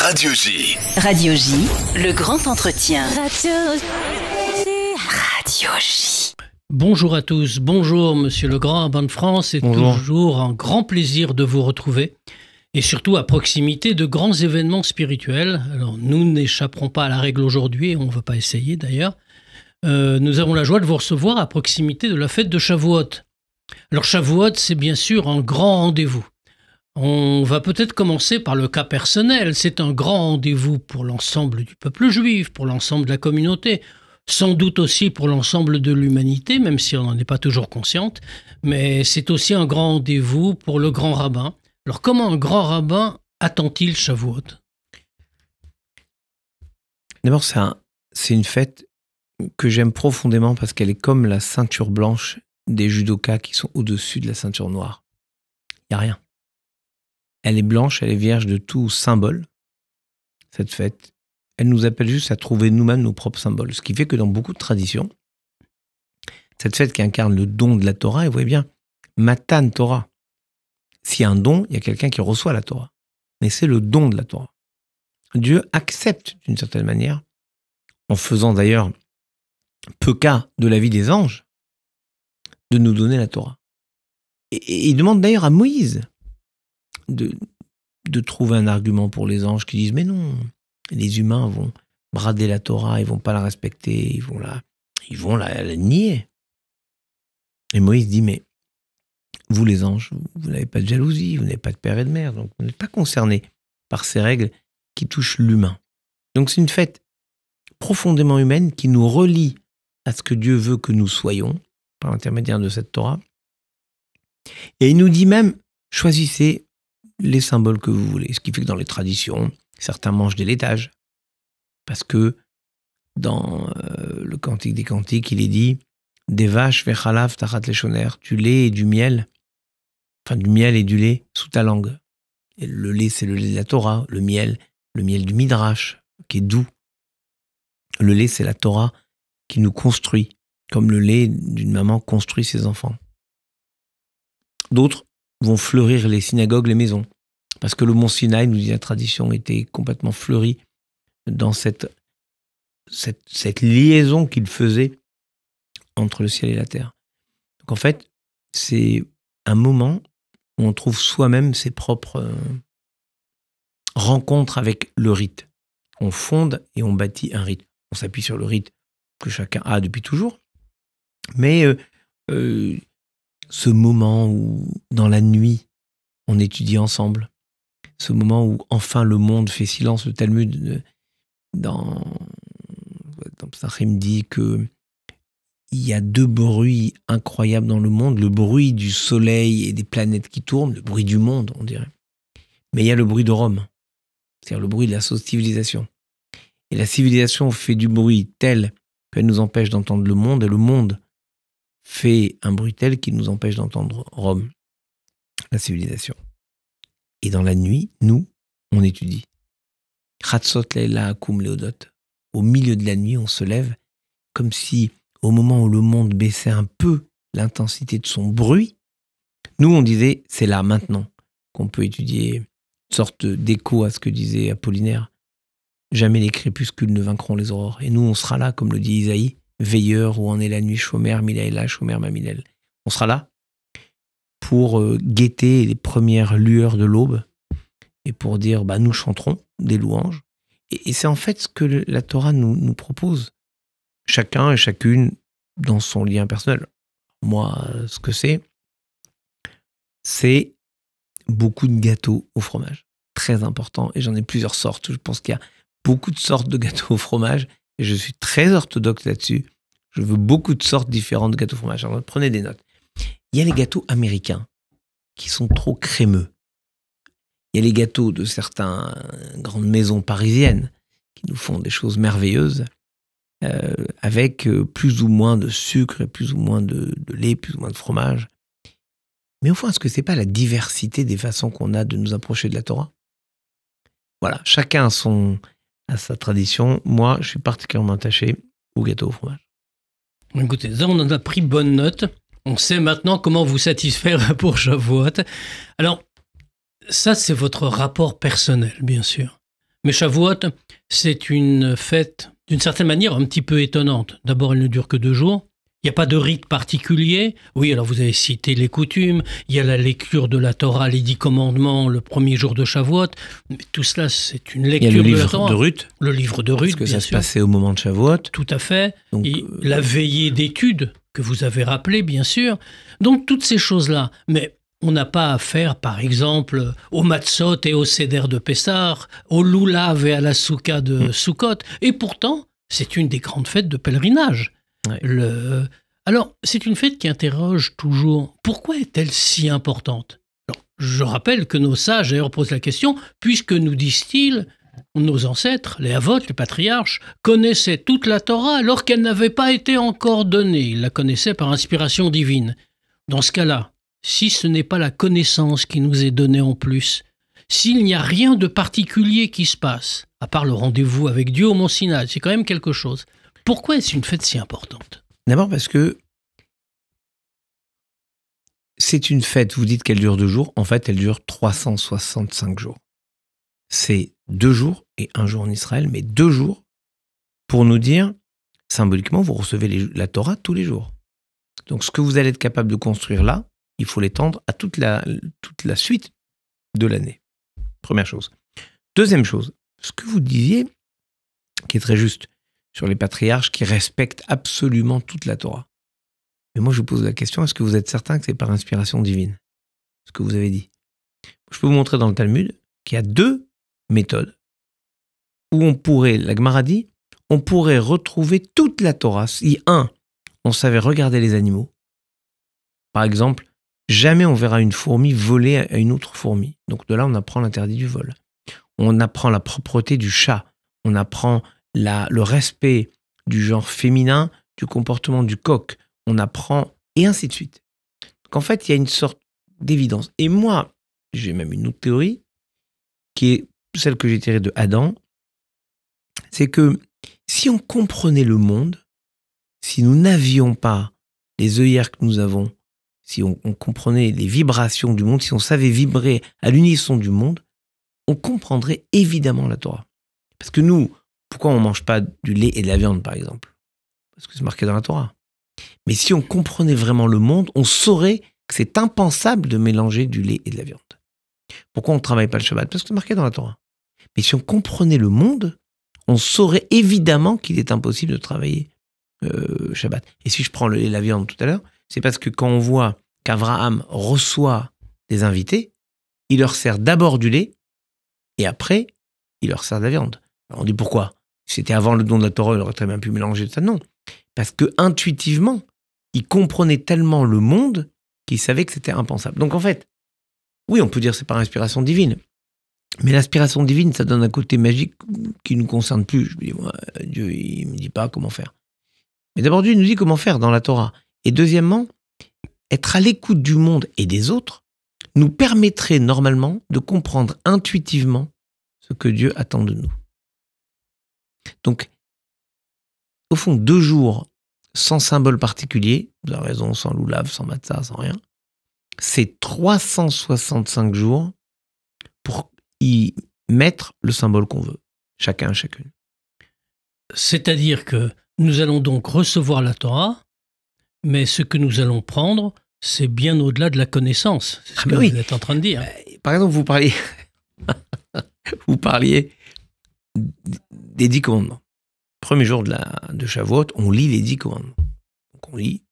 Radio J. Radio J, le grand entretien. Radio J. Bonjour à tous, bonjour Monsieur le Grand Rabbin de France, c'est toujours un grand plaisir de vous retrouver et surtout à proximité de grands événements spirituels. Alors nous n'échapperons pas à la règle aujourd'hui, on ne va pas essayer d'ailleurs. Nous avons la joie de vous recevoir à proximité de la fête de Shavuot. Alors Shavuot, c'est bien sûr un grand rendez-vous. On va peut-être commencer par le cas personnel. C'est un grand rendez-vous pour l'ensemble du peuple juif, pour l'ensemble de la communauté, sans doute aussi pour l'ensemble de l'humanité, même si on n'en est pas toujours consciente. Mais c'est aussi un grand rendez-vous pour le grand rabbin. Alors comment un grand rabbin attend-il Shavuot? D'abord, c'est une fête que j'aime profondément parce qu'elle est comme la ceinture blanche des judokas qui sont au-dessus de la ceinture noire. Il n'y a rien. Elle est blanche, elle est vierge de tout symbole, cette fête. Elle nous appelle juste à trouver nous-mêmes nos propres symboles. Ce qui fait que dans beaucoup de traditions, cette fête qui incarne le don de la Torah, et vous voyez bien, Matan Torah. S'il y a un don, il y a quelqu'un qui reçoit la Torah. Mais c'est le don de la Torah. Dieu accepte d'une certaine manière, en faisant d'ailleurs peu cas de la vie des anges, de nous donner la Torah. Et il demande d'ailleurs à Moïse de trouver un argument pour les anges qui disent « Mais non, les humains vont brader la Torah, ils vont pas la respecter, ils vont la nier. » Et Moïse dit « Mais vous les anges, vous n'avez pas de jalousie, vous n'avez pas de père et de mère, donc vous n'êtes pas concernés par ces règles qui touchent l'humain. » Donc c'est une fête profondément humaine qui nous relie à ce que Dieu veut que nous soyons par l'intermédiaire de cette Torah. Et il nous dit même « Choisissez les symboles que vous voulez. » Ce qui fait que dans les traditions, certains mangent des laitages. Parce que dans le Cantique des Cantiques, il est dit « Des vaches vechalav tachat leshoner » du lait et du miel, enfin du miel et du lait sous ta langue. Et le lait, c'est le lait de la Torah. Le miel du Midrash, qui est doux. Le lait, c'est la Torah qui nous construit, comme le lait d'une maman construit ses enfants. D'autres vont fleurir les synagogues, les maisons. Parce que le mont Sinaï, nous dit la tradition, était complètement fleuri dans cette liaison qu'il faisait entre le ciel et la terre. Donc en fait, c'est un moment où on trouve soi-même ses propres rencontres avec le rite. On fonde et on bâtit un rite. On s'appuie sur le rite que chacun a depuis toujours. Mais ce moment où, dans la nuit, on étudie ensemble, ce moment où enfin le monde fait silence, le Talmud dans Psachim dit qu'il y a deux bruits incroyables dans le monde, le bruit du soleil et des planètes qui tournent, le bruit du monde, on dirait. Mais il y a le bruit de Rome, c'est-à-dire le bruit de la civilisation. Et la civilisation fait du bruit tel qu'elle nous empêche d'entendre le monde, et le monde fait un bruit tel qu'il nous empêche d'entendre Rome, la civilisation. Et dans la nuit, nous, on étudie. Chatzot leila akum leodot. Au milieu de la nuit, on se lève comme si, au moment où le monde baissait un peu l'intensité de son bruit, nous, on disait, c'est là, maintenant, qu'on peut étudier une sorte d'écho à ce que disait Apollinaire. Jamais les crépuscules ne vaincront les aurores. Et nous, on sera là, comme le dit Isaïe, veilleur où en est la nuit, Shomer, Milaïla, Shomer, Mamilel. On sera là pour guetter les premières lueurs de l'aube et pour dire, nous chanterons des louanges. Et c'est en fait ce que la Torah nous propose. Chacun et chacune dans son lien personnel. Moi, ce que c'est beaucoup de gâteaux au fromage. Très important. Et j'en ai plusieurs sortes. Je pense qu'il y a beaucoup de sortes de gâteaux au fromage. Et je suis très orthodoxe là-dessus. Je veux beaucoup de sortes différentes de gâteaux au fromage. Alors, prenez des notes. Il y a les gâteaux américains qui sont trop crémeux. Il y a les gâteaux de certaines grandes maisons parisiennes qui nous font des choses merveilleuses avec plus ou moins de sucre, plus ou moins de lait, plus ou moins de fromage. Mais au fond, est-ce que c'est pas la diversité des façons qu'on a de nous approcher de la Torah? Voilà, chacun a sa tradition. Moi, je suis particulièrement attaché au gâteau au fromage. Écoutez, là, on en a pris bonne note. On sait maintenant comment vous satisfaire pour Shavuot. Alors, ça, c'est votre rapport personnel, bien sûr. Mais Shavuot, c'est une fête, d'une certaine manière, un petit peu étonnante. D'abord, elle ne dure que 2 jours. Il n'y a pas de rite particulier. Oui, alors vous avez cité les coutumes. Il y a la lecture de la Torah, les 10 commandements, le premier jour de Shavuot. Mais tout cela, c'est une lecture de la Torah. Il y a le livre de Ruth. Le livre de Ruth, parce que bien ça sûr. se passait au moment de Shavuot. Tout à fait. Donc, et la veillée d'études que vous avez rappelée, bien sûr. Donc, toutes ces choses-là. Mais on n'a pas affaire, par exemple, au matzot et au seder de Pessah, au loulav et à la souka de Sukkot. Et pourtant, c'est une des grandes fêtes de pèlerinage. Ouais. Alors, c'est une fête qui interroge toujours. Pourquoi est-elle si importante? Alors, je rappelle que nos sages, d'ailleurs, posent la question, puisque nous disent-ils, nos ancêtres, les Avot, les patriarches, connaissaient toute la Torah alors qu'elle n'avait pas été encore donnée. Ils la connaissaient par inspiration divine. Dans ce cas-là, si ce n'est pas la connaissance qui nous est donnée en plus, s'il n'y a rien de particulier qui se passe, à part le rendez-vous avec Dieu au Mont Sinaï, c'est quand même quelque chose. Pourquoi est-ce une fête si importante? D'abord parce que c'est une fête, vous dites qu'elle dure 2 jours, en fait elle dure 365 jours. C'est 2 jours et 1 jour en Israël, mais 2 jours pour nous dire, symboliquement, vous recevez la Torah tous les jours. Donc ce que vous allez être capable de construire là, il faut l'étendre à toute la suite de l'année. Première chose. Deuxième chose, ce que vous disiez, qui est très juste, sur les patriarches qui respectent absolument toute la Torah. Mais moi, je vous pose la question, est-ce que vous êtes certain que c'est par inspiration divine, ce que vous avez dit? Je peux vous montrer dans le Talmud qu'il y a 2 méthodes où on pourrait, la Gemara dit, on pourrait retrouver toute la Torah. Si, on savait regarder les animaux. Par exemple, jamais on verra une fourmi voler à une autre fourmi. Donc de là, on apprend l'interdit du vol. On apprend la propreté du chat. On apprend le respect du genre féminin, du comportement du coq. On apprend, et ainsi de suite. Donc en fait, il y a une sorte d'évidence. Et moi, j'ai même une autre théorie, qui est celle que j'ai tirée de Adam, c'est que si on comprenait le monde, si nous n'avions pas les œillères que nous avons, si on comprenait les vibrations du monde, si on savait vibrer à l'unisson du monde, on comprendrait évidemment la Torah. Parce que nous, pourquoi on ne mange pas du lait et de la viande, par exemple? Parce que c'est marqué dans la Torah. Mais si on comprenait vraiment le monde, on saurait que c'est impensable de mélanger du lait et de la viande. Pourquoi on ne travaille pas le Shabbat? Parce que c'est marqué dans la Torah. Mais si on comprenait le monde, on saurait évidemment qu'il est impossible de travailler Shabbat. Et si je prends le lait et la viande tout à l'heure, c'est parce que quand on voit qu'Abraham reçoit des invités, il leur sert d'abord du lait et après, il leur sert de la viande. Alors on dit pourquoi? Si c'était avant le don de la Torah, il aurait très bien pu mélanger ça. Non. Parce que intuitivement, il comprenait tellement le monde qu'il savait que c'était impensable. Donc en fait, oui, on peut dire que c'est par inspiration divine. Mais l'inspiration divine, ça donne un côté magique qui ne nous concerne plus. Je me dis, moi, Dieu, il ne me dit pas comment faire. Mais d'abord, Dieu nous dit comment faire dans la Torah. Et deuxièmement, être à l'écoute du monde et des autres nous permettrait normalement de comprendre intuitivement ce que Dieu attend de nous. Donc, au fond, 2 jours sans symbole particulier, vous avez raison, sans loulav, sans matzah, sans rien, c'est 365 jours pour y mettre le symbole qu'on veut, chacun, chacune. C'est-à-dire que nous allons donc recevoir la Torah, mais ce que nous allons prendre, c'est bien au-delà de la connaissance. C'est ce que vous êtes en train de dire. Par exemple, vous parliez des 10 commandements. Premier jour de Shavuot, on lit les 10 commandements. Donc on lit,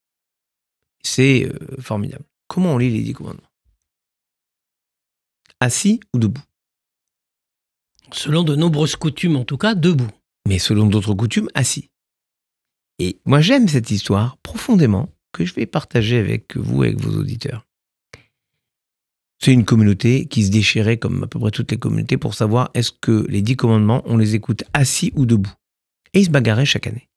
c'est formidable. Comment on lit les 10 commandements? Assis ou debout? Selon de nombreuses coutumes, en tout cas, debout. Mais selon d'autres coutumes, assis. Et moi, j'aime cette histoire profondément, que je vais partager avec vous, avec vos auditeurs. C'est une communauté qui se déchirait, comme à peu près toutes les communautés, pour savoir est-ce que les 10 commandements, on les écoute assis ou debout. Et ils se bagarraient chaque année.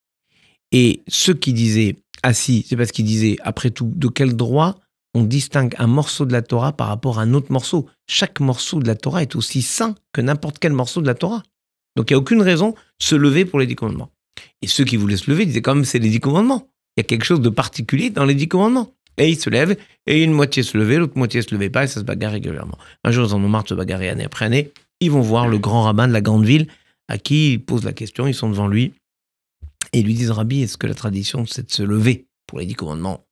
Et ceux qui disaient assis, c'est parce qu'ils disaient, après tout, de quel droit on distingue un morceau de la Torah par rapport à un autre morceau? Chaque morceau de la Torah est aussi saint que n'importe quel morceau de la Torah. Donc il n'y a aucune raison de se lever pour les 10 commandements. Et ceux qui voulaient se lever disaient quand même c'est les 10 commandements. Il y a quelque chose de particulier dans les 10 commandements. Et ils se lèvent, et une moitié se levait, l'autre moitié se levait pas, et ça se bagarre régulièrement. Un jour, ils en ont marre de se bagarrer année après année. ils vont voir le grand rabbin de la grande ville à qui ils posent la question, ils sont devant lui et ils lui disent « Rabbi, est-ce que la tradition c'est de se lever pour les 10 commandements ?»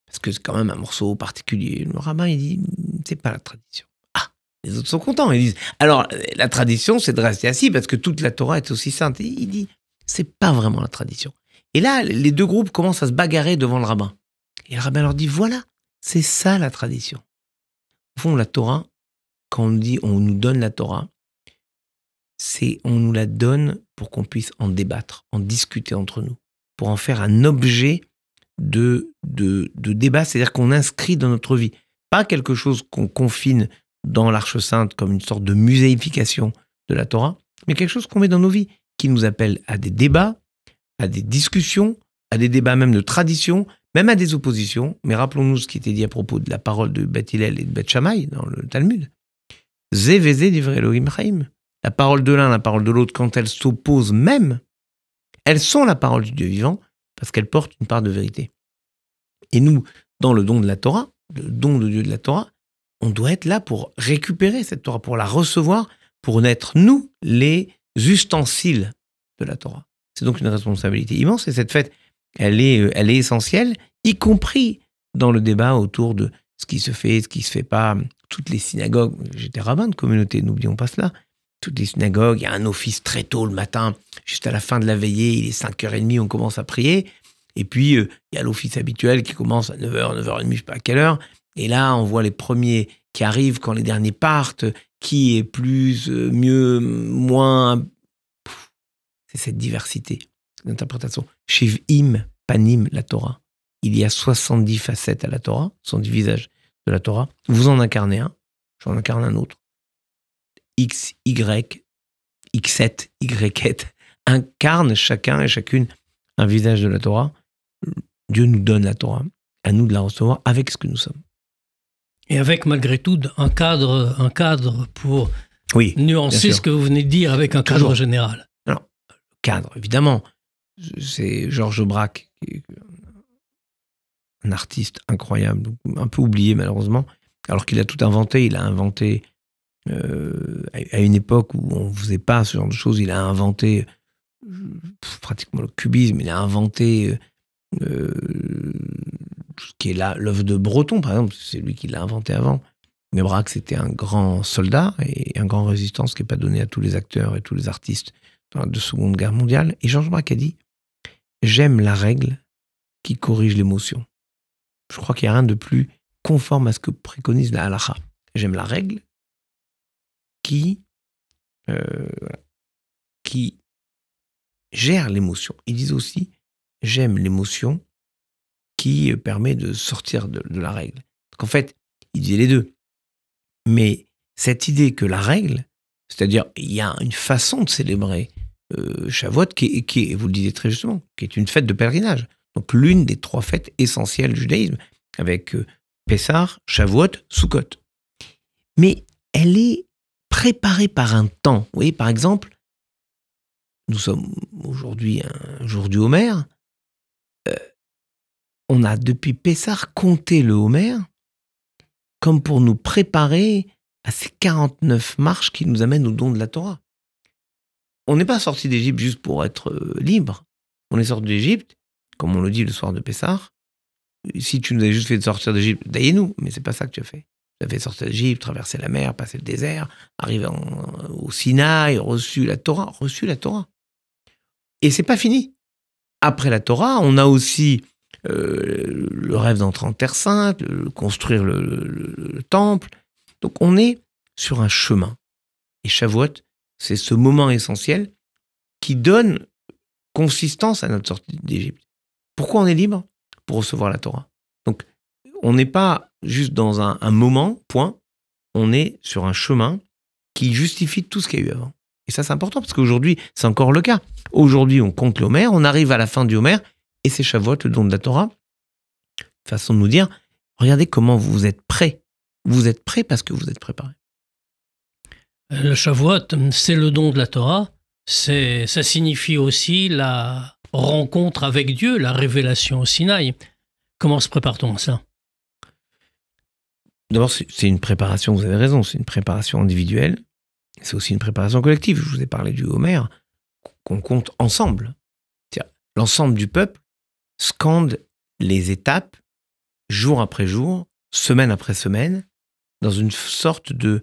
Parce que c'est quand même un morceau particulier. Le rabbin, il dit « C'est pas la tradition. » Ah, les autres sont contents. Ils disent « Alors, la tradition, c'est de rester assis parce que toute la Torah est aussi sainte. » Et il dit « C'est pas vraiment la tradition. » Et là, les deux groupes commencent à se bagarrer devant le rabbin. Et le rabbin leur dit « Voilà, c'est ça la tradition. » Au fond, la Torah, quand on dit on nous donne la Torah, on nous la donne pour qu'on puisse en débattre, en discuter entre nous, pour en faire un objet de débat, c'est-à-dire qu'on inscrit dans notre vie. Pas quelque chose qu'on confine dans l'Arche Sainte comme une sorte de muséification de la Torah, mais quelque chose qu'on met dans nos vies, qui nous appelle à des débats, à des discussions, à des débats même de tradition, même à des oppositions. Mais rappelons-nous ce qui était dit à propos de la parole de Beth Hillel et de Beth Shammai dans le Talmud. Zé vezé divrei Elohim chaim. La parole de l'un, la parole de l'autre, quand elles s'opposent même, elles sont la parole du Dieu vivant parce qu'elles portent une part de vérité. Et nous, dans le don de la Torah, le don de Dieu de la Torah, on doit être là pour récupérer cette Torah, pour la recevoir, pour être, nous, les ustensiles de la Torah. C'est donc une responsabilité immense et cette fête, elle est essentielle, y compris dans le débat autour de ce qui se fait, ce qui ne se fait pas. Toutes les synagogues, j'étais rabbin de communauté, n'oublions pas cela, toutes les synagogues, il y a un office très tôt le matin, juste à la fin de la veillée, il est 5h30, on commence à prier. Et puis, il y a l'office habituel qui commence à 9h, 9h30, je ne sais pas à quelle heure. Et là, on voit les premiers qui arrivent quand les derniers partent, qui est plus, mieux, moins. C'est cette diversité d'interprétation. Shiv'im panim la Torah. Il y a 70 facettes à la Torah, 70 visages de la Torah. Vous en incarnez un, j'en incarne un autre. X, Y, X7, Y7 incarnent chacun et chacune un visage de la Torah. Dieu nous donne la Torah, à nous de la recevoir avec ce que nous sommes. Et avec malgré tout un cadre pour nuancer ce que vous venez de dire avec un cadre général. Alors, le cadre, évidemment, c'est Georges Braque, un artiste incroyable, un peu oublié malheureusement, alors qu'il a tout inventé. Il a inventé, à une époque où on ne faisait pas ce genre de choses, il a inventé pratiquement le cubisme, il a inventé ce qui est là, l'œuvre de Breton, par exemple, c'est lui qui l'a inventé avant. Mais Braque, c'était un grand soldat et un grand résistant, ce qui n'est pas donné à tous les acteurs et tous les artistes dans la Seconde Guerre mondiale. Et Georges Braque a dit « J'aime la règle qui corrige l'émotion ». Je crois qu'il n'y a rien de plus conforme à ce que préconise la halakha. J'aime la règle qui gère l'émotion. Ils disent aussi « J'aime l'émotion qui permet de sortir de la règle ». Donc en fait, ils disaient les deux. Mais cette idée que la règle, c'est-à-dire il y a une façon de célébrer Shavuot qui est, vous le disiez très justement, qui est une fête de pèlerinage. Donc l'une des 3 fêtes essentielles du judaïsme, avec Pessah, Shavuot, Sukkot. Mais elle est préparée par un temps. Vous voyez, par exemple, nous sommes aujourd'hui un jour du Homer. On a depuis Pessah compté le Homer comme pour nous préparer à ces 49 marches qui nous amènent au don de la Torah. On n'est pas sorti d'Égypte juste pour être libre. On est sorti d'Égypte, comme on le dit le soir de Pessah. Si tu nous avais juste fait sortir d'Égypte, daillez-nous, mais c'est pas ça que tu as fait. Tu as fait sortir d'Égypte, traverser la mer, passer le désert, arriver au Sinaï, reçu la Torah. Et c'est pas fini. Après la Torah, on a aussi le rêve d'entrer en Terre Sainte, construire le temple. Donc on est sur un chemin. Et Shavuot, c'est ce moment essentiel qui donne consistance à notre sortie d'Égypte. Pourquoi on est libre? Pour recevoir la Torah. Donc on n'est pas juste dans un moment, point. On est sur un chemin qui justifie tout ce qu'il y a eu avant. Et ça, c'est important parce qu'aujourd'hui, c'est encore le cas. Aujourd'hui, on compte l'Homer, on arrive à la fin du Homer, et c'est Shavuot, le don de la Torah. Façon de nous dire, regardez comment vous êtes prêts. Vous êtes prêts parce que vous êtes préparés. Le Shavuot, c'est le don de la Torah. Ça signifie aussi la rencontre avec Dieu, la révélation au Sinaï. Comment se prépare-t-on à ça? D'abord, c'est une préparation, vous avez raison, c'est une préparation individuelle. c'est aussi une préparation collective. Je vous ai parlé du Homer, qu'on compte ensemble. L'ensemble du peuple scande les étapes, jour après jour, semaine après semaine, dans une sorte de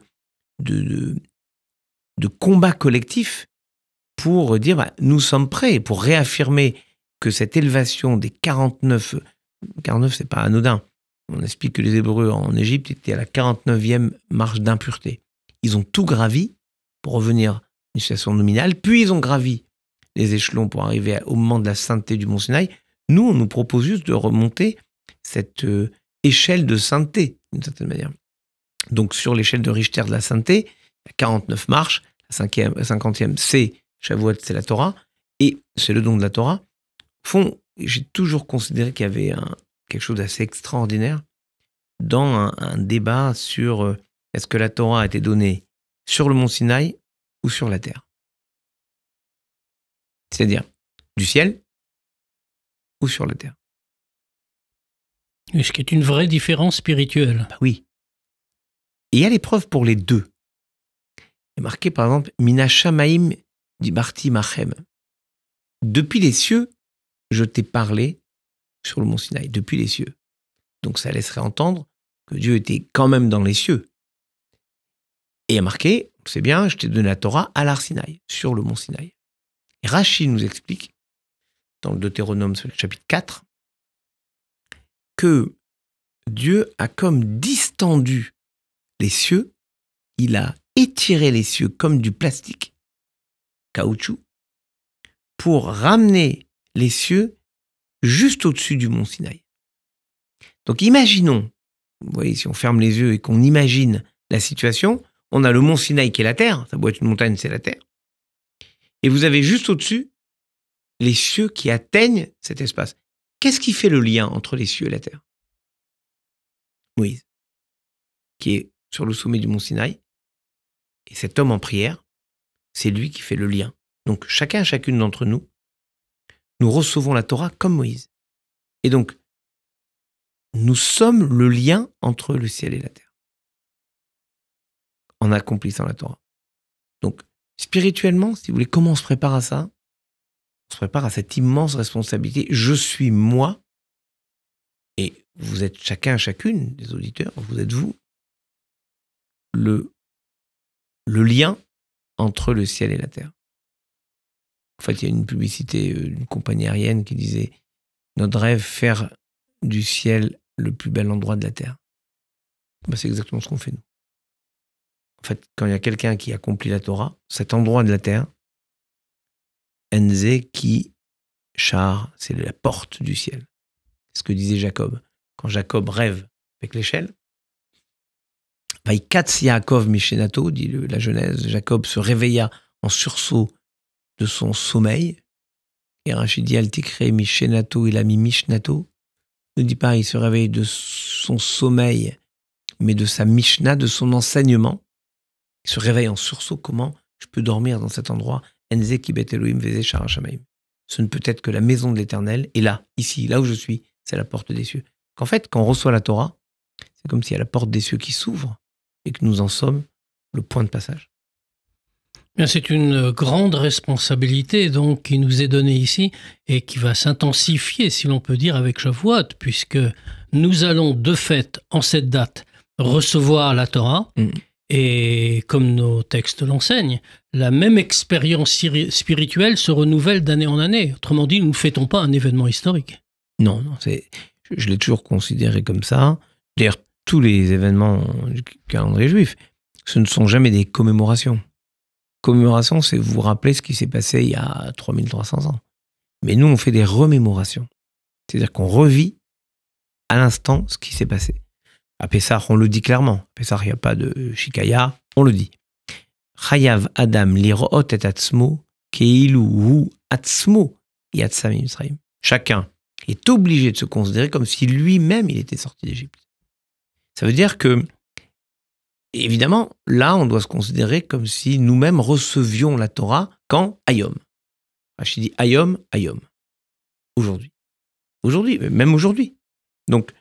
combat collectif pour dire nous sommes prêts, pour réaffirmer que cette élévation des 49, c'est pas anodin. On explique que les Hébreux en Égypte étaient à la 49e marche d'impureté. Ils ont tout gravi pour revenir à une situation nominale, puis ils ont gravi les échelons pour arriver au moment de la sainteté du Mont Sinaï. Nous, on nous propose juste de remonter cette échelle de sainteté, d'une certaine manière. Donc, sur l'échelle de Richter de la sainteté, il y a 49 marches, la 50e, c'est Shavuot, c'est la Torah, et c'est le don de la Torah. Au fond, j'ai toujours considéré qu'il y avait quelque chose d'assez extraordinaire dans un débat sur est-ce que la Torah a été donnée sur le Mont Sinaï ou sur la terre. C'est-à-dire du ciel ou sur la terre. Ce qui est une vraie différence spirituelle. Bah oui. Et il y a l'épreuve pour les deux. Il est marqué par exemple Mina Shamaim Dibarti Machem. Depuis les cieux, je t'ai parlé sur le Mont Sinaï, depuis les cieux. Donc ça laisserait entendre que Dieu était quand même dans les cieux. Et il y a marqué, c'est bien, je t'ai donné la Torah à l'Ar Sinaï, sur le Mont Sinaï. Et Rashi nous explique, dans le Deutéronome chapitre 4, que Dieu a comme distendu les cieux, il a étiré les cieux comme du plastique, caoutchouc, pour ramener les cieux juste au-dessus du Mont Sinaï. Donc imaginons, vous voyez, si on ferme les yeux et qu'on imagine la situation, on a le Mont Sinaï qui est la terre, ça doit être une montagne, c'est la terre. Et vous avez juste au-dessus les cieux qui atteignent cet espace. Qu'est-ce qui fait le lien entre les cieux et la terre? Moïse, qui est sur le sommet du Mont Sinaï, et cet homme en prière, c'est lui qui fait le lien. Donc chacune d'entre nous, nous recevons la Torah comme Moïse. Et donc, nous sommes le lien entre le ciel et la terre, en accomplissant la Torah. Donc, spirituellement, si vous voulez, comment on se prépare à ça? On se prépare à cette immense responsabilité. Je suis moi, et vous êtes chacune des auditeurs, vous êtes vous, le lien entre le ciel et la terre. En fait, il y a une publicité d'une compagnie aérienne qui disait « Notre rêve, faire du ciel le plus bel endroit de la terre. » Ben, c'est exactement ce qu'on fait, nous. En fait, quand il y a quelqu'un qui accomplit la Torah, cet endroit de la terre, Enze qui char, c'est la porte du ciel. C'est ce que disait Jacob. Quand Jacob rêve avec l'échelle, Vaikatz Yaakov Mishenato, dit la Genèse, Jacob se réveilla en sursaut de son sommeil. Et Rachid dit Altikre Mishenato, il a mis Mishnato. Ne dit pas il se réveille de son sommeil, mais de sa Mishnah, de son enseignement. Il se réveille en sursaut. Comment je peux dormir dans cet endroit? Enze Kibet Elohim Veze Shara Shamaim. Ce ne peut être que la maison de l'Éternel. Et là, ici, là où je suis, c'est la porte des cieux. Qu'en fait, quand on reçoit la Torah, c'est comme s'il y a la porte des cieux qui s'ouvre et que nous en sommes le point de passage. C'est une grande responsabilité donc qui nous est donnée ici et qui va s'intensifier, si l'on peut dire, avec Shavuot, puisque nous allons de fait, en cette date, recevoir la Torah. Et comme nos textes l'enseignent, la même expérience spirituelle se renouvelle d'année en année. Autrement dit, nous ne fêtons pas un événement historique. Non, je l'ai toujours considéré comme ça. D'ailleurs, tous les événements du calendrier juif, ce ne sont jamais des commémorations. Commémoration, c'est vous rappeler ce qui s'est passé il y a 3300 ans. Mais nous, on fait des remémorations. C'est-à-dire qu'on revit à l'instant ce qui s'est passé. À Pessah, on le dit clairement. À Pessah, il n'y a pas de shikaya, on le dit. Chayav Adam liroot et atzmo keilu hu atzmo yatsa miMitzrayim. Chacun est obligé de se considérer comme si lui-même il était sorti d'Égypte. Ça veut dire que, évidemment, là, on doit se considérer comme si nous-mêmes recevions la Torah quand Ayom. Rachid dit Ayom, Ayom. Aujourd'hui. Aujourd'hui, même aujourd'hui. Donc,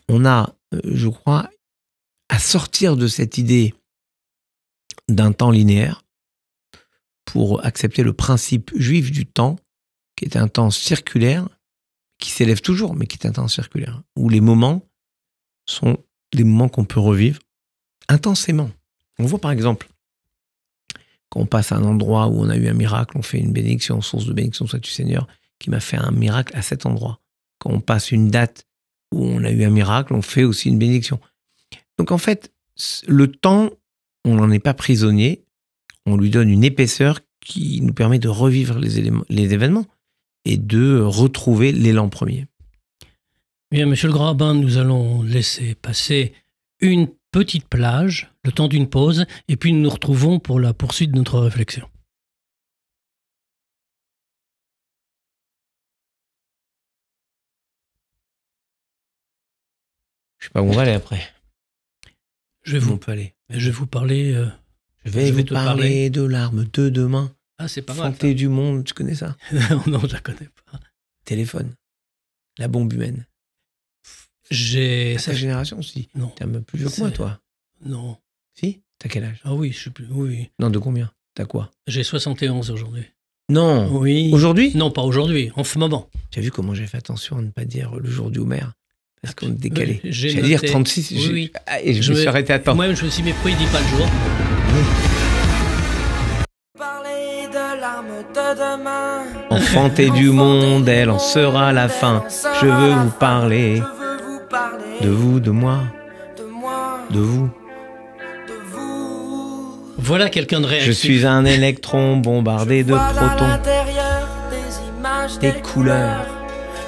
on a, je crois, à sortir de cette idée d'un temps linéaire pour accepter le principe juif du temps, qui est un temps circulaire, qui s'élève toujours, mais qui est un temps circulaire, où les moments sont des moments qu'on peut revivre intensément. On voit par exemple, quand on passe à un endroit où on a eu un miracle, on fait une bénédiction, source de bénédiction soit-tu Seigneur, qui m'a fait un miracle à cet endroit. Quand on passe une date où on a eu un miracle, on fait aussi une bénédiction. Donc en fait, le temps, on n'en est pas prisonnier, on lui donne une épaisseur qui nous permet de revivre les événements et de retrouver l'élan premier. Bien, monsieur le grand rabbin, nous allons laisser passer une petite plage, le temps d'une pause, et puis nous nous retrouvons pour la poursuite de notre réflexion. Je sais pas où on va aller après. Je vais vous parler. Je vais vous parler de l'arme de demain. Ah, c'est pas mal. Santé du monde, tu connais ça? Non, je la connais pas. Téléphone. La bombe humaine. Ta génération aussi. Non. T'es un peu plus vieux que moi, toi. Non. Si? T'as quel âge? Ah oui, je sais plus. Oui. Non, de combien? T'as quoi? J'ai 71 aujourd'hui. Non. Oui. Aujourd'hui? Non, pas aujourd'hui, en ce moment. Tu as vu comment j'ai fait attention à ne pas dire le jour du Homer? Parce qu'on est décalé. J'allais dire 36. Oui. Et je me suis arrêté à temps. Moi-même, je me suis dit, mais pourquoi il dit pas le jour? Parler de l'arme de demain. Enfantée du monde, elle en sera la fin. Je veux vous parler de vous, de moi, de vous. Voilà quelqu'un de réactif. Je suis un électron bombardé de protons, des couleurs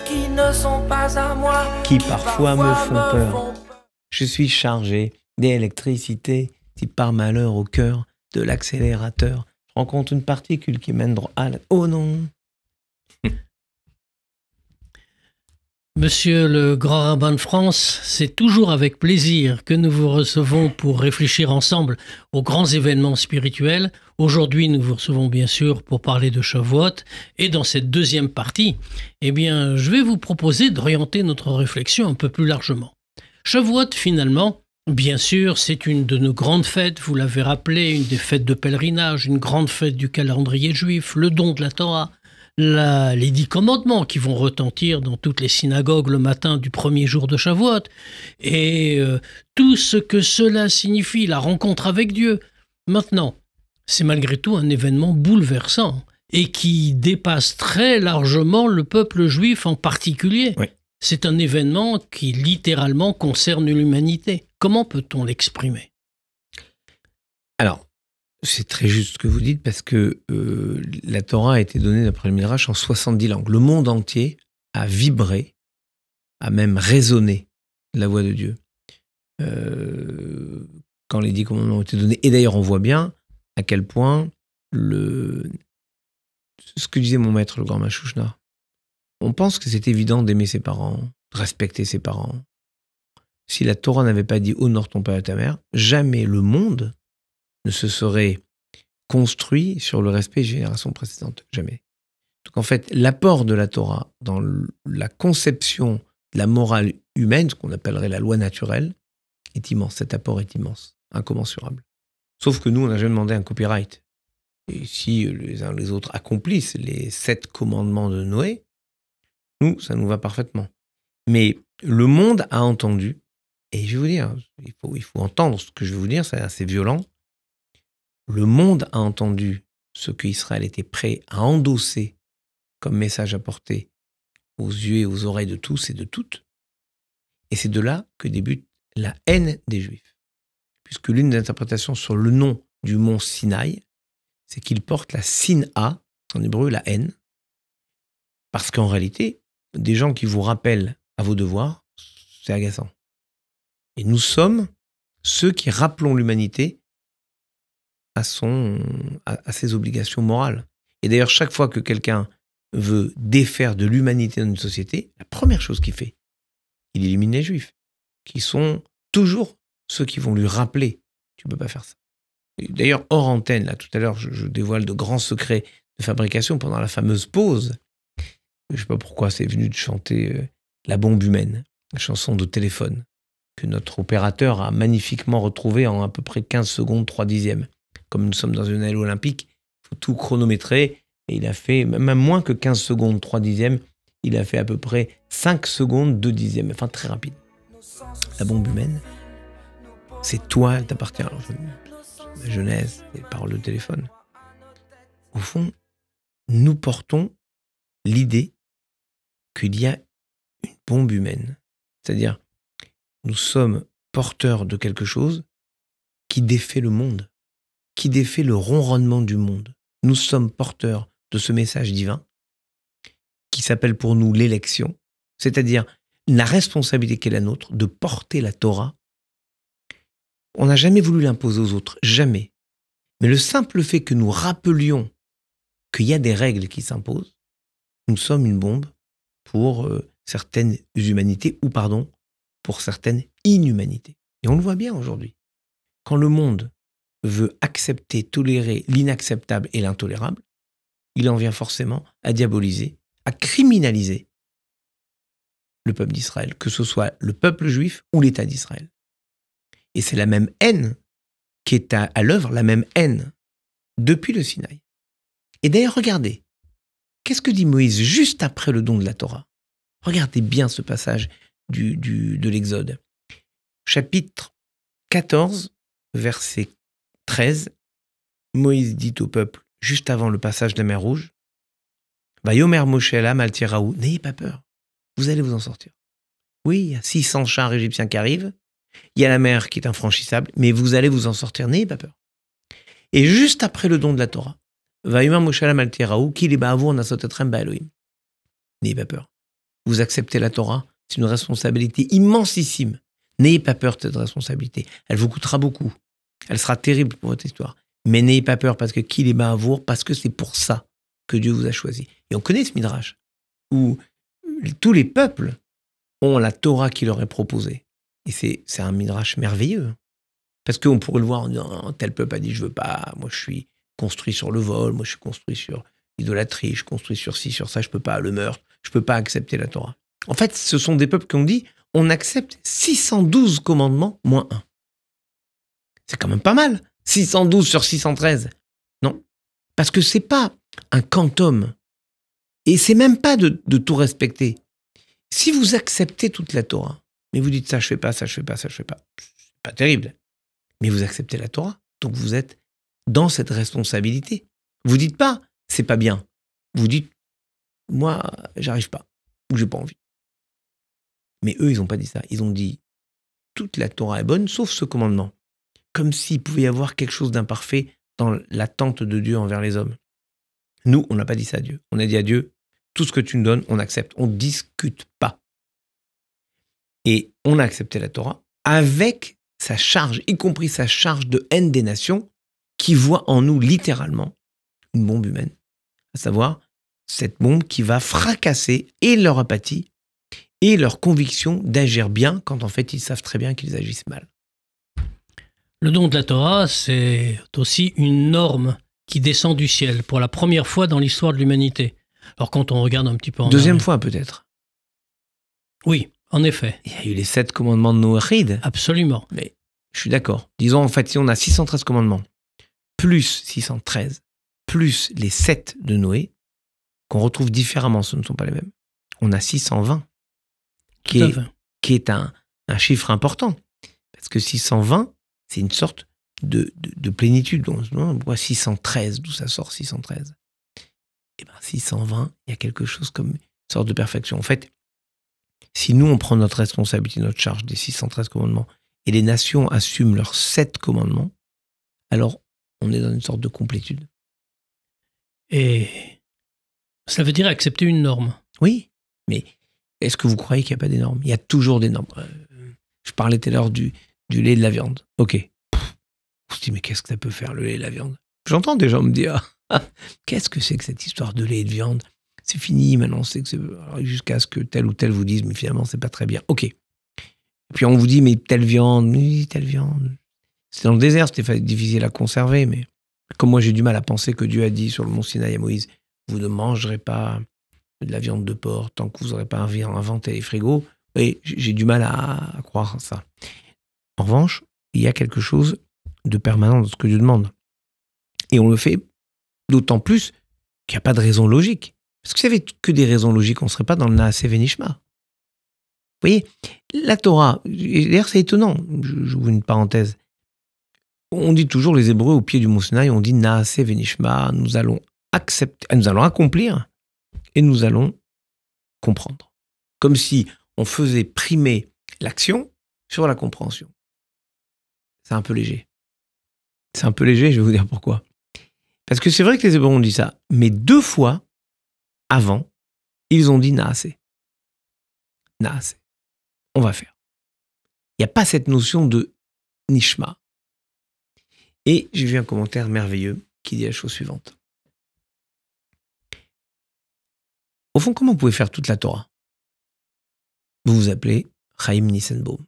qui ne sont pas à moi, qui parfois me font peur. Je suis chargé d'électricité qui par malheur au cœur de l'accélérateur rencontre une particule qui mène droit à la... Oh non. Monsieur le grand rabbin de France, c'est toujours avec plaisir que nous vous recevons pour réfléchir ensemble aux grands événements spirituels. Aujourd'hui, nous vous recevons bien sûr pour parler de Shavuot. Et dans cette deuxième partie, eh bien, je vais vous proposer d'orienter notre réflexion un peu plus largement. Shavuot, finalement, bien sûr, c'est une de nos grandes fêtes, vous l'avez rappelé, une des fêtes de pèlerinage, une grande fête du calendrier juif, le don de la Torah. Les 10 commandements qui vont retentir dans toutes les synagogues le matin du premier jour de Shavuot, et tout ce que cela signifie, la rencontre avec Dieu. Maintenant, c'est malgré tout un événement bouleversant et qui dépasse très largement le peuple juif en particulier. Oui. C'est un événement qui littéralement concerne l'humanité. Comment peut-on l'exprimer? Alors, c'est très juste ce que vous dites parce que la Torah a été donnée d'après le Midrash en 70 langues. Le monde entier a vibré, a même résonné la voix de Dieu. Quand les 10 commandements ont été donnés. Et d'ailleurs, on voit bien à quel point ce que disait mon maître, le grand Machouchna, on pense que c'est évident d'aimer ses parents, de respecter ses parents. Si la Torah n'avait pas dit « honore ton père et ta mère », jamais le monde ne se serait construit sur le respect des générations précédentes. Jamais. Donc en fait, l'apport de la Torah dans la conception de la morale humaine, ce qu'on appellerait la loi naturelle, est immense. Cet apport est immense, incommensurable. Sauf que nous, on n'a jamais demandé un copyright. Et si les uns les autres accomplissent les 7 commandements de Noé, nous, ça nous va parfaitement. Mais le monde a entendu, et je vais vous dire, il faut entendre ce que je vais vous dire, c'est assez violent. Le monde a entendu ce qu'Israël était prêt à endosser comme message à porter aux yeux et aux oreilles de tous et de toutes. Et c'est de là que débute la haine des Juifs. Puisque l'une des interprétations sur le nom du mont Sinaï, c'est qu'il porte la Sina, en hébreu la haine. Parce qu'en réalité, des gens qui vous rappellent à vos devoirs, c'est agaçant. Et nous sommes ceux qui rappelons l'humanité à ses obligations morales. Et d'ailleurs, chaque fois que quelqu'un veut défaire de l'humanité dans une société, la première chose qu'il fait, il élimine les Juifs, qui sont toujours ceux qui vont lui rappeler « tu ne peux pas faire ça ». D'ailleurs, hors antenne, là, tout à l'heure, je dévoile de grands secrets de fabrication pendant la fameuse pause. Je ne sais pas pourquoi c'est venu de chanter La bombe humaine, la chanson de téléphone, que notre opérateur a magnifiquement retrouvée en à peu près 15 secondes, 3/10. comme nous sommes dans une année olympique, il faut tout chronométrer. Et il a fait, même moins que 15 secondes, 3 dixièmes, il a fait à peu près 5 secondes, 2 dixièmes. Enfin, très rapide. La bombe humaine, c'est toi, elle t'appartient. Alors, la jeunesse, les paroles de téléphone. Au fond, nous portons l'idée qu'il y a une bombe humaine. C'est-à-dire, nous sommes porteurs de quelque chose qui défait le monde, qui défait le ronronnement du monde. Nous sommes porteurs de ce message divin qui s'appelle pour nous l'élection, c'est-à-dire la responsabilité qui est la nôtre de porter la Torah. On n'a jamais voulu l'imposer aux autres, jamais. Mais le simple fait que nous rappelions qu'il y a des règles qui s'imposent, nous sommes une bombe pour certaines humanités, ou pardon, pour certaines inhumanités. Et on le voit bien aujourd'hui. Quand le monde veut accepter, tolérer l'inacceptable et l'intolérable, il en vient forcément à diaboliser, à criminaliser le peuple d'Israël, que ce soit le peuple juif ou l'État d'Israël. Et c'est la même haine qui est à l'œuvre, la même haine, depuis le Sinaï. Et d'ailleurs, regardez, qu'est-ce que dit Moïse juste après le don de la Torah? Regardez bien ce passage de l'Exode. Chapitre 14, verset 13, Moïse dit au peuple, juste avant le passage de la mer Rouge, « Vayomer Moshe elam al tiraou » n'ayez pas peur, vous allez vous en sortir. Oui, il y a 600 chars égyptiens qui arrivent, il y a la mer qui est infranchissable, mais vous allez vous en sortir, n'ayez pas peur. Et juste après le don de la Torah, « Vayomer Moshe elam al tiraou ki li ba'avur nasot etrem ba'Elohim » n'ayez pas peur. Vous acceptez la Torah, c'est une responsabilité immensissime. N'ayez pas peur de cette responsabilité. Elle vous coûtera beaucoup. Elle sera terrible pour votre histoire. Mais n'ayez pas peur parce que qui les bat à vous, parce que c'est pour ça que Dieu vous a choisi. Et on connaît ce midrash où tous les peuples ont la Torah qui leur est proposée. Et c'est un midrash merveilleux. Parce qu'on pourrait le voir en disant, tel peuple a dit, je veux pas, moi je suis construit sur le vol, moi je suis construit sur l'idolâtrie, je suis construit sur ci, sur ça, je peux pas, le meurtre, je peux pas accepter la Torah. En fait, ce sont des peuples qui ont dit, on accepte 612 commandements moins 1. C'est quand même pas mal. 612 sur 613. Non. Parce que c'est pas un quantum. Et c'est même pas de tout respecter. Si vous acceptez toute la Torah, mais vous dites ça je fais pas, ça je fais pas, ça je fais pas, c'est pas terrible. Mais vous acceptez la Torah, donc vous êtes dans cette responsabilité. Vous dites pas c'est pas bien. Vous dites moi j'arrive pas ou j'ai pas envie. Mais eux ils ont pas dit ça. Ils ont dit toute la Torah est bonne sauf ce commandement. Comme s'il pouvait y avoir quelque chose d'imparfait dans l'attente de Dieu envers les hommes. Nous, on n'a pas dit ça à Dieu. On a dit à Dieu, tout ce que tu nous donnes, on accepte. On ne discute pas. Et on a accepté la Torah avec sa charge, y compris sa charge de haine des nations, qui voit en nous littéralement une bombe humaine. À savoir, cette bombe qui va fracasser et leur apathie et leur conviction d'agir bien quand en fait ils savent très bien qu'ils agissent mal. Le don de la Torah, c'est aussi une norme qui descend du ciel pour la première fois dans l'histoire de l'humanité. Alors quand on regarde un petit peu en Deuxième fois peut-être. Oui, en effet. Il y a eu les 7 commandements de Noachid. Absolument. Mais je suis d'accord. Disons en fait, si on a 613 commandements, plus 613, plus les 7 de Noé, qu'on retrouve différemment, ce ne sont pas les mêmes. On a 620, qui est un chiffre important. Parce que 620, c'est une sorte de plénitude. On voit 613, d'où ça sort 613. Et bien 620, il y a quelque chose comme une sorte de perfection. En fait, si nous, on prend notre responsabilité, notre charge des 613 commandements, et les nations assument leurs 7 commandements, alors on est dans une sorte de complétude. Et ça veut dire accepter une norme. Oui, mais est-ce que vous croyez qu'il n'y a pas des normes? Il y a toujours des normes. Je parlais tout à l'heure du lait et de la viande. Ok. On se dit, mais qu'est-ce que ça peut faire, le lait et la viande? J'entends des gens me dire, qu'est-ce que c'est que cette histoire de lait et de viande? C'est fini, maintenant, c'est que c'est... Jusqu'à ce que tel ou tel vous dise, mais finalement, c'est pas très bien. Ok. Et puis on vous dit, mais telle viande, oui, telle viande. C'est dans le désert, c'était difficile à conserver, mais comme moi, j'ai du mal à penser que Dieu a dit sur le mont Sinaï à Moïse, vous ne mangerez pas de la viande de porc tant que vous n'aurez pas inventé les frigos. Et j'ai du mal à croire ça. En revanche, il y a quelque chose de permanent dans ce que Dieu demande. Et on le fait d'autant plus qu'il n'y a pas de raison logique. Parce que s'il n'y avait que des raisons logiques, on ne serait pas dans le Naaseh Venishma. Vous voyez, la Torah, et d'ailleurs c'est étonnant, j'ouvre une parenthèse, on dit toujours les Hébreux au pied du Mont Sinaï, on dit Naaseh Venishma, nous allons accomplir et nous allons comprendre. Comme si on faisait primer l'action sur la compréhension. C'est un peu léger. C'est un peu léger, je vais vous dire pourquoi. Parce que c'est vrai que les Hébreux ont dit ça, mais 2 fois avant, ils ont dit Naaseh. Naaseh. On va faire. Il n'y a pas cette notion de Nishma. Et j'ai vu un commentaire merveilleux qui dit la chose suivante. Au fond, comment vous pouvez faire toute la Torah? Vous vous appelez Chaim Nissenbaum.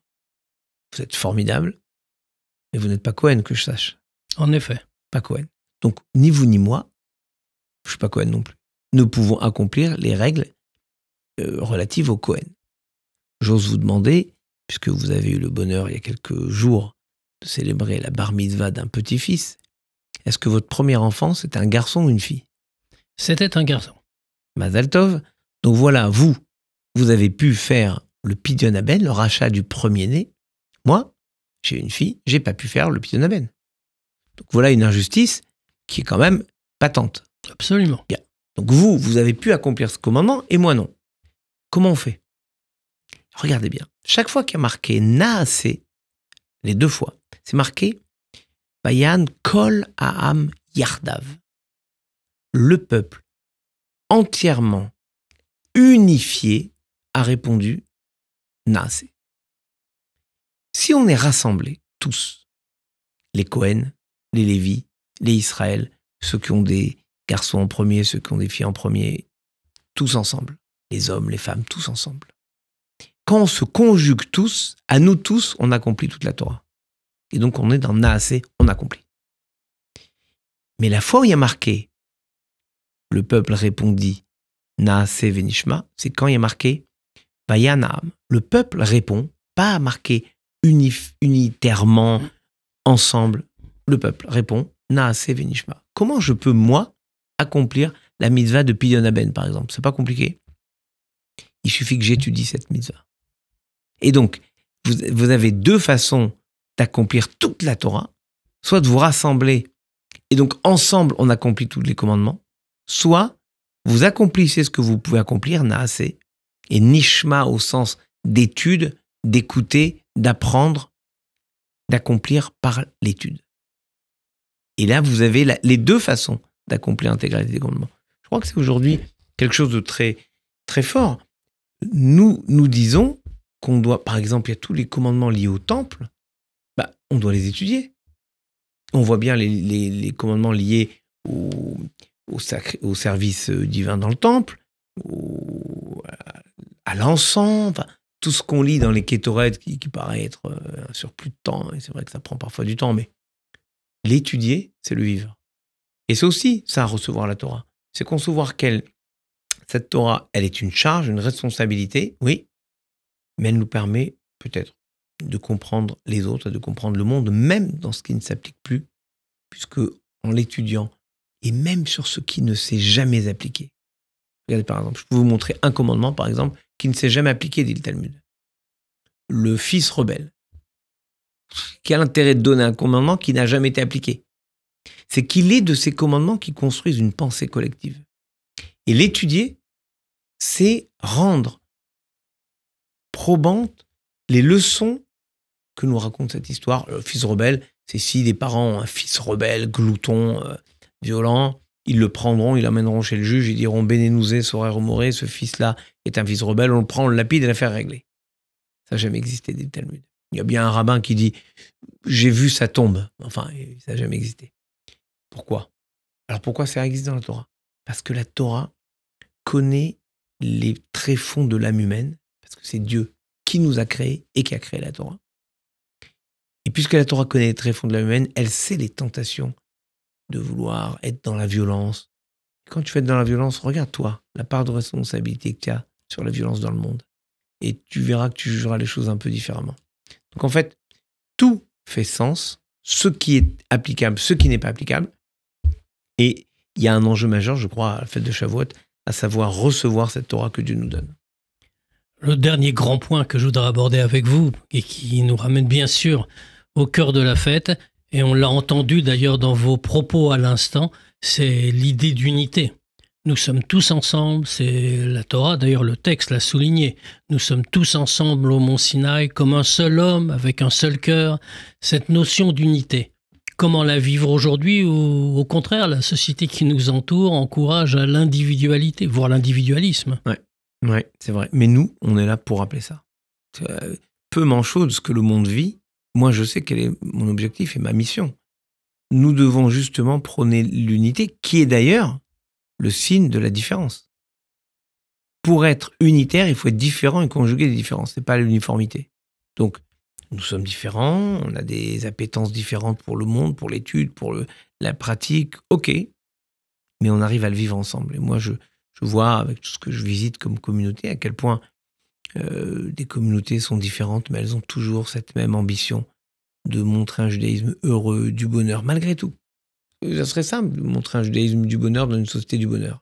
Vous êtes formidable, mais vous n'êtes pas Cohen, que je sache. En effet. Pas Cohen. Donc, ni vous ni moi, je ne suis pas Cohen non plus, ne pouvons accomplir les règles relatives au Cohen. J'ose vous demander, puisque vous avez eu le bonheur il y a quelques jours de célébrer la bar mitzvah d'un petit-fils, est-ce que votre premier enfant, c'était un garçon ou une fille? C'était un garçon. Mazal Tov. Donc voilà, vous avez pu faire le Pidyon Haben, le rachat du premier-né. Moi, j'ai une fille, j'ai pas pu faire le Pidyon Haben. Donc voilà une injustice qui est quand même patente. Absolument. Bien. Donc vous avez pu accomplir ce commandement et moi non. Comment on fait? Regardez bien. Chaque fois qu'il y a marqué Naaseh, les 2 fois, c'est marqué Vayan Kol Ha'am Yardav. Le peuple entièrement unifié a répondu Naaseh. Si on est rassemblés, tous, les Cohen, les Lévi, les Israël, ceux qui ont des garçons en premier, ceux qui ont des filles en premier, tous ensemble, les hommes, les femmes, tous ensemble. Quand on se conjugue tous, à nous tous, on accomplit toute la Torah. Et donc on est dans Naaseh, on accomplit. Mais la fois où il y a marqué, le peuple répondit Naaseh Venishma, c'est quand il y a marqué Vayanam. Le peuple répond, pas marqué unitairement, ensemble. Le peuple répond Naaseh Venishma. Comment je peux, moi, accomplir la mitzvah de Pidyon Haben, par exemple? C'est pas compliqué. Il suffit que j'étudie cette mitzvah. Et donc, vous avez 2 façons d'accomplir toute la Torah, soit de vous rassembler, et donc ensemble, on accomplit tous les commandements, soit vous accomplissez ce que vous pouvez accomplir, Naaseh, et Nishma au sens d'étude, d'écouter, d'apprendre, d'accomplir par l'étude. Et là, vous avez les 2 façons d'accomplir l'intégralité des commandements. Je crois que c'est aujourd'hui quelque chose de très, très fort. Nous disons qu'on doit, par exemple, il y a tous les commandements liés au temple, on doit les étudier. On voit bien les commandements liés au service divin dans le temple, à l'encens, tout ce qu'on lit dans les Kétoret qui paraît être un surplus de temps, et c'est vrai que ça prend parfois du temps, mais l'étudier, c'est le vivre. Et c'est aussi ça, recevoir la Torah. C'est concevoir cette Torah, elle est une charge, une responsabilité, oui, mais elle nous permet peut-être de comprendre les autres, de comprendre le monde, même dans ce qui ne s'applique plus, puisque en l'étudiant, et même sur ce qui ne s'est jamais appliqué. Regardez par exemple, je peux vous montrer un commandement, par exemple, qui ne s'est jamais appliqué, dit le Talmud. Le fils rebelle. Quel intérêt de donner un commandement qui n'a jamais été appliqué? C'est qu'il est de ces commandements qui construisent une pensée collective. Et l'étudier, c'est rendre probantes les leçons que nous raconte cette histoire. Le fils rebelle, c'est si des parents ont un fils rebelle, glouton, violent, ils le prendront, ils l'amèneront chez le juge, ils diront « Bénénouzé, Sorère Moré, ce fils-là est un fils rebelle, on le prend, on le lapide et l'affaire règlée. » Ça n'a jamais existé, dit le Talmud. Il y a bien un rabbin qui dit « J'ai vu sa tombe. » Enfin, ça n'a jamais existé. Pourquoi? Alors pourquoi ça existe dans la Torah? Parce que la Torah connaît les tréfonds de l'âme humaine, parce que c'est Dieu qui nous a créés et qui a créé la Torah. Et puisque la Torah connaît les tréfonds de l'âme humaine, elle sait les tentations de vouloir être dans la violence. Et quand tu vas être dans la violence, regarde-toi la part de responsabilité que tu as sur la violence dans le monde. Et tu verras que tu jugeras les choses un peu différemment. Donc en fait, tout fait sens, ce qui est applicable, ce qui n'est pas applicable. Et il y a un enjeu majeur, je crois, à la fête de Shavuot, à savoir recevoir cette Torah que Dieu nous donne. Le dernier grand point que je voudrais aborder avec vous, et qui nous ramène bien sûr au cœur de la fête, et on l'a entendu d'ailleurs dans vos propos à l'instant, c'est l'idée d'unité. Nous sommes tous ensemble, c'est la Torah, d'ailleurs le texte l'a souligné, nous sommes tous ensemble au Mont Sinaï comme un seul homme, avec un seul cœur, cette notion d'unité. Comment la vivre aujourd'hui ou au contraire, la société qui nous entoure encourage à l'individualité, voire l'individualisme. Oui, c'est vrai. Mais nous, on est là pour rappeler ça. Peu m'en chaud de ce que le monde vit. Moi, je sais quel est mon objectif et ma mission. Nous devons justement prôner l'unité, qui est d'ailleurs le signe de la différence. Pour être unitaire, il faut être différent et conjuguer des différences. Ce n'est pas l'uniformité. Donc, nous sommes différents, on a des appétences différentes pour le monde, pour l'étude, pour la pratique. OK, mais on arrive à le vivre ensemble. Et moi, je vois avec tout ce que je visite comme communauté à quel point des communautés sont différentes, mais elles ont toujours cette même ambition de montrer un judaïsme heureux, du bonheur, malgré tout. Ça serait simple de montrer un judaïsme du bonheur dans une société du bonheur.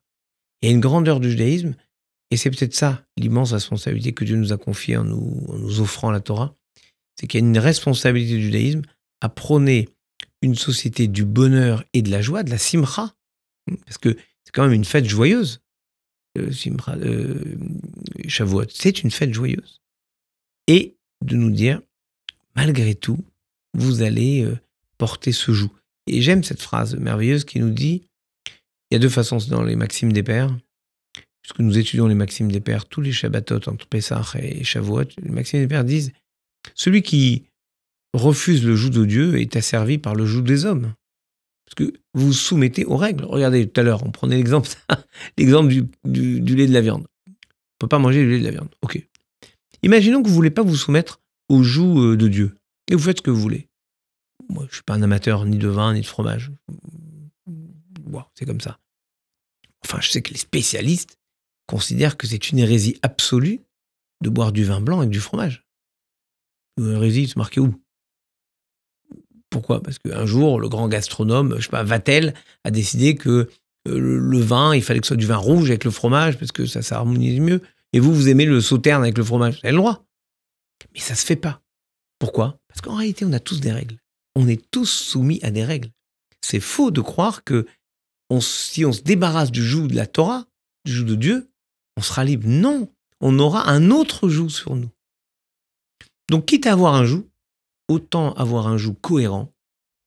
Il y a une grandeur du judaïsme, et c'est peut-être ça l'immense responsabilité que Dieu nous a confiée en nous offrant la Torah, c'est qu'il y a une responsabilité du judaïsme à prôner une société du bonheur et de la joie, de la simcha, parce que c'est quand même une fête joyeuse. Shavuot, c'est une fête joyeuse. Et de nous dire, malgré tout, vous allez porter ce joug. Et j'aime cette phrase merveilleuse qui nous dit, il y a deux façons dans les Maximes des Pères, puisque nous étudions les Maximes des Pères tous les Shabbatot entre Pessah et Shavuot, les Maximes des Pères disent, celui qui refuse le joug de Dieu est asservi par le joug des hommes. Parce que vous vous soumettez aux règles. Regardez, tout à l'heure, on prenait l'exemple du lait de la viande. On ne peut pas manger du lait de la viande. OK. Imaginons que vous ne voulez pas vous soumettre au joug de Dieu. Et vous faites ce que vous voulez. Moi, je ne suis pas un amateur ni de vin, ni de fromage. Wow, c'est comme ça. Enfin, je sais que les spécialistes considèrent que c'est une hérésie absolue de boire du vin blanc avec du fromage. Hérésie, c'est marqué où? Pourquoi? Parce qu'un jour, le grand gastronome, je sais pas, Vatel, a décidé que le vin, il fallait que ce soit du vin rouge avec le fromage, parce que ça s'harmonise mieux. Et vous aimez le sauterne avec le fromage. Vous avez le droit. Mais ça se fait pas. Pourquoi? Parce qu'en réalité, on a tous des règles. On est tous soumis à des règles. C'est faux de croire que si on se débarrasse du joug de la Torah, du joug de Dieu, on sera libre. Non, on aura un autre joug sur nous. Donc, quitte à avoir un joug, autant avoir un joug cohérent,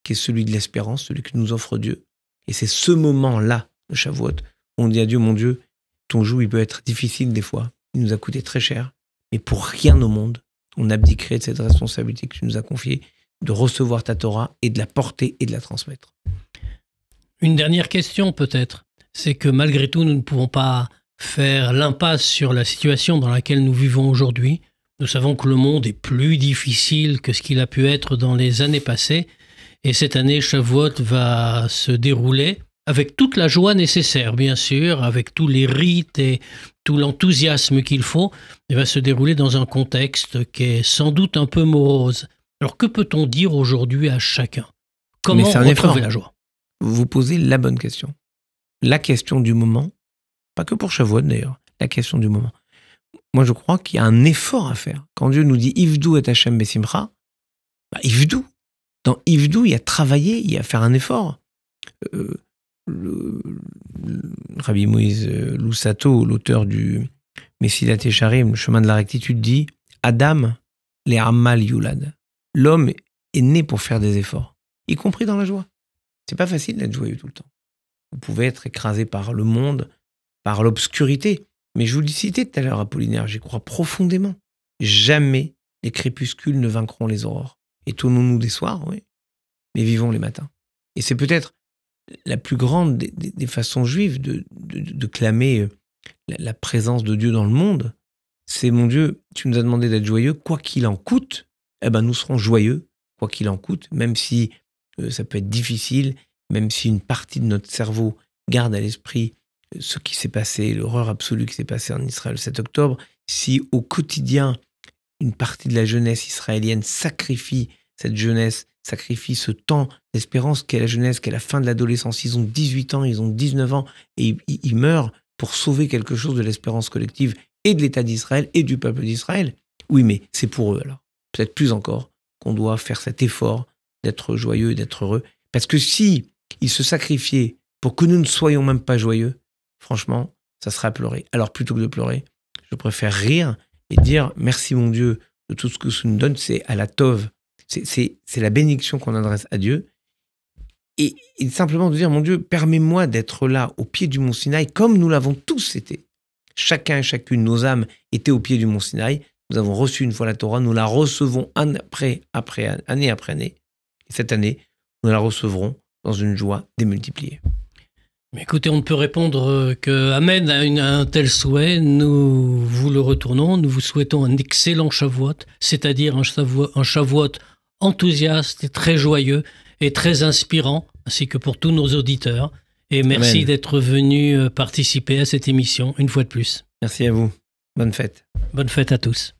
qui est celui de l'espérance, celui que nous offre Dieu. Et c'est ce moment-là, de Shavuot, où on dit à Dieu, mon Dieu, ton joug, il peut être difficile des fois, il nous a coûté très cher, mais pour rien au monde, on abdiquerait de cette responsabilité que tu nous as confiée, de recevoir ta Torah et de la porter et de la transmettre. Une dernière question peut-être, c'est que malgré tout, nous ne pouvons pas faire l'impasse sur la situation dans laquelle nous vivons aujourd'hui. Nous savons que le monde est plus difficile que ce qu'il a pu être dans les années passées. Et cette année, Shavuot va se dérouler avec toute la joie nécessaire, bien sûr, avec tous les rites et tout l'enthousiasme qu'il faut. Il va se dérouler dans un contexte qui est sans doute un peu morose. Alors que peut-on dire aujourd'hui à chacun? Comment retrouver la joie? Vous posez la bonne question. La question du moment, pas que pour Shavuot d'ailleurs, la question du moment. Moi, je crois qu'il y a un effort à faire. Quand Dieu nous dit « Ivdou et Hashem besimcha », Ivdou. Dans Ivdou, il y a travailler, il y a faire un effort. Le Rabbi Moïse Loussato, l'auteur du Messilat Yesharim, le chemin de la rectitude, dit « Adam le Amal Yulad ». L'homme est né pour faire des efforts, y compris dans la joie. C'est pas facile d'être joyeux tout le temps. Vous pouvez être écrasé par le monde, par l'obscurité. Mais je vous l'ai cité tout à l'heure, Apollinaire, j'y crois profondément. Jamais les crépuscules ne vaincront les aurores. Étonnons-nous des soirs, oui, mais vivons les matins. Et c'est peut-être la plus grande des façons juives de clamer la présence de Dieu dans le monde. C'est, mon Dieu, tu nous as demandé d'être joyeux, quoi qu'il en coûte, eh ben nous serons joyeux, quoi qu'il en coûte, même si ça peut être difficile, même si une partie de notre cerveau garde à l'esprit ce qui s'est passé, l'horreur absolue qui s'est passée en Israël le 7 octobre, si au quotidien, une partie de la jeunesse israélienne sacrifie cette jeunesse, sacrifient ce temps d'espérance qu'est la jeunesse, qu'est la fin de l'adolescence. Ils ont 18 ans, ils ont 19 ans, et ils meurent pour sauver quelque chose de l'espérance collective et de l'État d'Israël et du peuple d'Israël. Oui, mais c'est pour eux alors, peut-être plus encore, qu'on doit faire cet effort d'être joyeux et d'être heureux. Parce que si ils se sacrifiaient pour que nous ne soyons même pas joyeux, franchement, ça serait à pleurer. Alors plutôt que de pleurer, je préfère rire et dire merci mon Dieu de tout ce que tu nous donnes, c'est à la Tov. C'est la bénédiction qu'on adresse à Dieu. Et simplement de dire, mon Dieu, permets-moi d'être là, au pied du mont Sinaï, comme nous l'avons tous été. Chacun et chacune, nos âmes étaient au pied du mont Sinaï. Nous avons reçu une fois la Torah, nous la recevons année après année. Et cette année, nous la recevrons dans une joie démultipliée. Mais écoutez, on ne peut répondre que Amen à un tel souhait. Nous vous le retournons. Nous vous souhaitons un excellent Shavuot, c'est-à-dire un Shavuot enthousiaste et très joyeux et très inspirant, ainsi que pour tous nos auditeurs. Et merci d'être venu participer à cette émission une fois de plus. Merci à vous. Bonne fête. Bonne fête à tous.